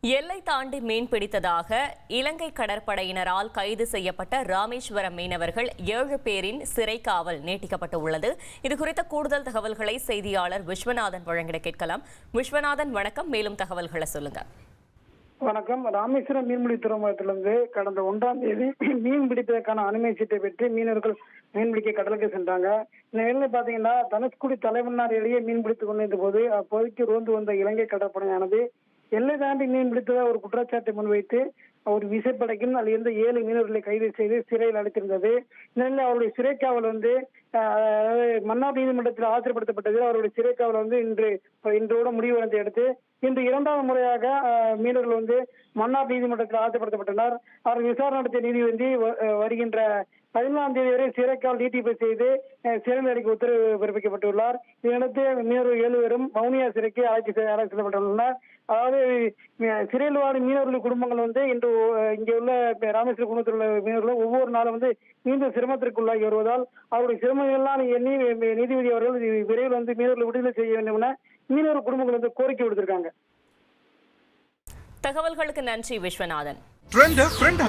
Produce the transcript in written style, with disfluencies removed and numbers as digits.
எல்லை தாண்டி மீன் பிடித்ததாக இலங்கை கடற்படையினரால் கைது செய்யப்பட்ட ராமேஸ்வரம் மீனவர்கள் 7 பேரின் சிறை காவல் நீட்டிக்கப்பட்டுள்ளது. இதுகுறித்த கூடுதல் தகவல்களை செய்தியாளர் விஸ்வநாதன் வழங்கிட கேட்கலாம். விஸ்வநாதன், வணக்கம். மேலும் தகவல்களை சொல்லுங்க. வணக்கம். ராமேஸ்வரம் மீன்பிடி துறைமுகத்திலிருந்து கடந்த 1ஆம் தேதி மீன் பிடிப்பதற்கான அனுமதி சீட்டை பெற்று மீனவர்கள் மீன்பிடிக்க கடலுக்கு சென்றாங்க. இந்த நிலையில் பாத்தீங்கன்னா, தனுஷ்குடி தலைமன்னார் இடையே மீன் பிடித்துக் கொண்டிருந்த போது அப்போதைக்கு ரோந்து வந்த இலங்கை கடற்படையானது எல்லை தாண்டி மீன் பிடித்ததாக ஒரு குற்றச்சாட்டை முன்வைத்து ஒரு விசைப்படைக்கும் அதில் இருந்த 7 மீனவர்களை கைது செய்து சிறையில் அடைத்திருந்தது. இந்த நிலையில் அவருடைய சிறைக்காவல் மன்னார் நீதிமன்றத்தில் ஆஜர்படுத்தப்பட்டது. அவருடைய சிறைக்காவல் இன்றோட முடிவடைந்த அடுத்து இன்று 2வது முறையாக மீனவர்கள் மன்னார் நீதிமன்றத்தில் ஆஜர்படுத்தப்பட்டனர். அவர் விசாரணை நடத்திய நீதிபதி வருகின்ற 14ஆம் தேதி வரை சிறைக்காவல் நீட்டிப்பு செய்து சிறையில் அடைக்க உத்தரவு பிறப்பிக்கப்பட்டுள்ளார். இதனையடுத்து மீனவர்கள் 7 பேரும் வவுனியா சிறைக்கு அழைத்து செல்லப்பட்டுள்ளனர். அதாவது சிறையில் வாடும் மீனவர்கள் குடும்பங்கள் இன்று இங்கே உள்ள ராமேஸ்வரம் குடும்பத்தில் உள்ள மீனவர்கள் ஒவ்வொரு நாளும் மீண்டும் சிரமத்திற்குள்ளாகி வருவதால் அவருடைய சிரமங்கள்லாம் எண்ணி நீதிபதி அவர்கள் விரைவில் மீனவர்களை விடுதலை செய்ய வேண்டும் என மீனவர் குடும்பங்கள் கோரிக்கை விடுத்திருக்காங்க. தகவல்களுக்கு நன்றி விஸ்வநாதன்.